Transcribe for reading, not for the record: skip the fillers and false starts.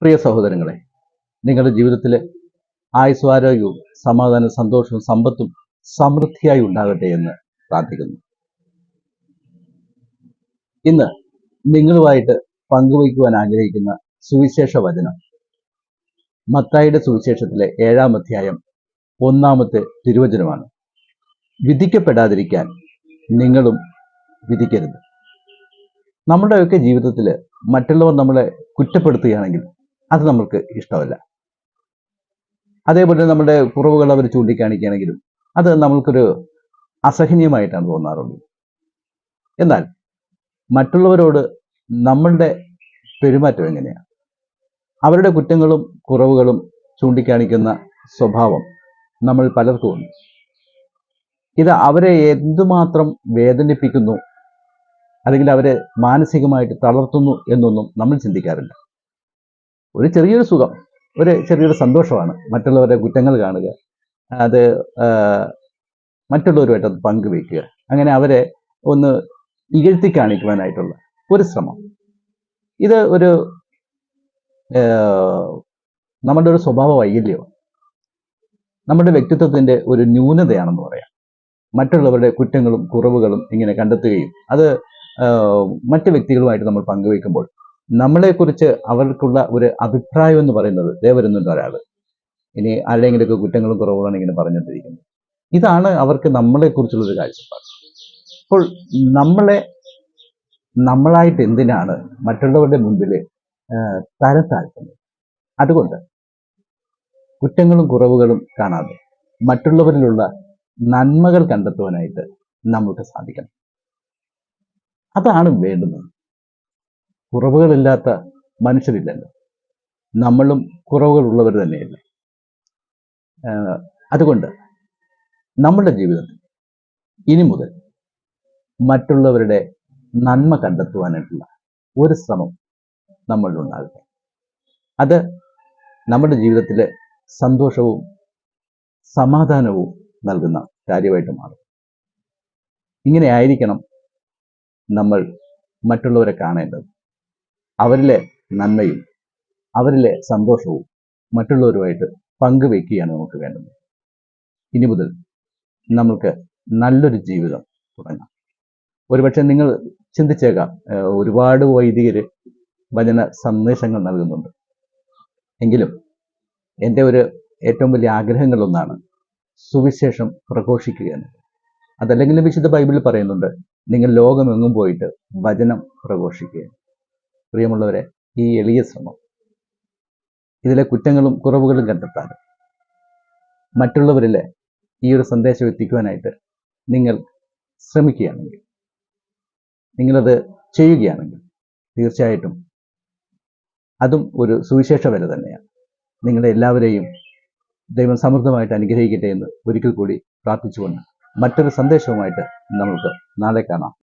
പ്രിയ സഹോദരങ്ങളെ, നിങ്ങളുടെ ജീവിതത്തിൽ ആയുസ്സും ആരോഗ്യവും സമാധാനവും സന്തോഷവും സമ്പത്തും സമൃദ്ധിയായി ഉണ്ടാകട്ടെ എന്ന് പ്രാർത്ഥിക്കുന്നു. ഇന്ന് നിങ്ങളുമായിട്ട് പങ്കുവയ്ക്കുവാൻ ആഗ്രഹിക്കുന്ന സുവിശേഷ വചനം മത്തായിയുടെ സുവിശേഷത്തിലെ 7-ാം അധ്യായം 1-ാമത്തെ തിരുവചനമാണ്. വിധിക്കപ്പെടാതിരിക്കാൻ നിങ്ങളും വിധിക്കരുത്. നമ്മുടെയൊക്കെ ജീവിതത്തിൽ മറ്റുള്ളവർ നമ്മളെ കുറ്റപ്പെടുത്തുകയാണെങ്കിൽ അത് നമ്മൾക്ക് ഇഷ്ടമല്ല. അതേപോലെ നമ്മുടെ കുറവുകൾ അവർ ചൂണ്ടിക്കാണിക്കുകയാണെങ്കിലും അത് നമ്മൾക്കൊരു അസഹനീയമായിട്ടാണ് തോന്നാറുള്ളത്. എന്നാൽ മറ്റുള്ളവരോട് നമ്മളുടെ പെരുമാറ്റം എങ്ങനെയാണ്? അവരുടെ കുറ്റങ്ങളും കുറവുകളും ചൂണ്ടിക്കാണിക്കുന്ന സ്വഭാവം നമ്മൾ പലർക്കും ഉണ്ട്. ഇത് അവരെ എന്തുമാത്രം വേദനിപ്പിക്കുന്നു അല്ലെങ്കിൽ അവരെ മാനസികമായിട്ട് തളർത്തുന്നു എന്നൊന്നും നമ്മൾ ചിന്തിക്കാറില്ല. ഒരു ചെറിയൊരു സുഖം, ഒരു ചെറിയൊരു സന്തോഷമാണ് മറ്റുള്ളവരുടെ കുറ്റങ്ങൾ കാണുക, അത് മറ്റുള്ളവരുമായിട്ട് അത് പങ്കുവയ്ക്കുക, അങ്ങനെ അവരെ ഒന്ന് ഇകഴ്ത്തി കാണിക്കുവാനായിട്ടുള്ള ഒരു ശ്രമം. ഇത് ഒരു നമ്മുടെ ഒരു സ്വഭാവ വൈകല്യമാണ്, നമ്മുടെ വ്യക്തിത്വത്തിൻ്റെ ഒരു ന്യൂനതയാണെന്ന് പറയാം. മറ്റുള്ളവരുടെ കുറ്റങ്ങളും കുറവുകളും ഇങ്ങനെ കണ്ടെത്തുകയും അത് മറ്റ് വ്യക്തികളുമായിട്ട് നമ്മൾ പങ്കുവയ്ക്കുമ്പോൾ നമ്മളെക്കുറിച്ച് അവർക്കുള്ള ഒരു അഭിപ്രായം എന്ന് പറയുന്നത് വരുന്നുണ്ട് ഒരാൾ, ഇനി ആരുടെയെങ്കിലുമൊക്കെ കുറ്റങ്ങളും കുറവുകളാണ് ഇങ്ങനെ പറഞ്ഞുകൊണ്ടിരിക്കുന്നത്. ഇതാണ് അവർക്ക് നമ്മളെക്കുറിച്ചുള്ളൊരു കാഴ്ചപ്പാട്. അപ്പോൾ നമ്മളായിട്ട് എന്തിനാണ് മറ്റുള്ളവരുടെ മുമ്പിൽ തരം താഴ്ത്തുന്നത്? അതുകൊണ്ട് കുറ്റങ്ങളും കുറവുകളും കാണാതെ മറ്റുള്ളവരിലുള്ള നന്മകൾ കണ്ടെത്തുവാനായിട്ട് നമുക്ക് സാധിക്കണം. അതാണ് വേണ്ടുന്നത്. കുറവുകളില്ലാത്ത മനുഷ്യരില്ലല്ലോ, നമ്മളും കുറവുകളുള്ളവർ തന്നെയല്ലേ. അതുകൊണ്ട് നമ്മുടെ ജീവിതത്തിൽ ഇനി മുതൽ മറ്റുള്ളവരുടെ നന്മ കണ്ടെത്തുവാനായിട്ടുള്ള ഒരു ശ്രമം നമ്മളിലുണ്ടാകട്ടെ. അത് നമ്മുടെ ജീവിതത്തിലെ സന്തോഷവും സമാധാനവും നൽകുന്ന കാര്യമായിട്ട് മാറും. ഇങ്ങനെ ആയിരിക്കണം നമ്മൾ മറ്റുള്ളവരെ കാണേണ്ടത്. അവരിലെ നന്മയും അവരിലെ സന്തോഷവും മറ്റുള്ളവരുമായിട്ട് പങ്കുവയ്ക്കുകയാണ് നമുക്ക് വേണ്ടത്. ഇനി മുതൽ നമുക്ക് നല്ലൊരു ജീവിതം തുടങ്ങാം. ഒരുപക്ഷെ നിങ്ങൾ ചിന്തിച്ചേക്കാം, ഒരുപാട് വൈദികർ വചന സന്ദേശങ്ങൾ നൽകുന്നുണ്ട്. എങ്കിലും എൻ്റെ ഒരു ഏറ്റവും വലിയ ആഗ്രഹങ്ങളൊന്നാണ് സുവിശേഷം പ്രഘോഷിക്കുക എന്നത്. അതല്ലെങ്കിലും വിശുദ്ധ ബൈബിളിൽ പറയുന്നുണ്ട്, നിങ്ങൾ ലോകമെങ്ങും പോയിട്ട് വചനം പ്രഘോഷിക്കുക. പ്രിയമുള്ളവരെ, ഈ എളിയ ശ്രമം ഇതിലെ കുറ്റങ്ങളും കുറവുകളും കണ്ടെത്താതെ മറ്റുള്ളവരിലെ ഈ ഒരു സന്ദേശം എത്തിക്കുവാനായിട്ട് നിങ്ങൾ ശ്രമിക്കുകയാണെങ്കിൽ, നിങ്ങളത് ചെയ്യുകയാണെങ്കിൽ തീർച്ചയായിട്ടും അതും ഒരു സുവിശേഷ വില തന്നെയാണ്. നിങ്ങളെ എല്ലാവരെയും ദൈവം സമൃദ്ധമായിട്ട് അനുഗ്രഹിക്കട്ടെ എന്ന് ഒരിക്കൽ കൂടി പ്രാർത്ഥിച്ചുകൊണ്ട് മറ്റൊരു സന്ദേശവുമായിട്ട് നമുക്ക് നാളെ കാണാം.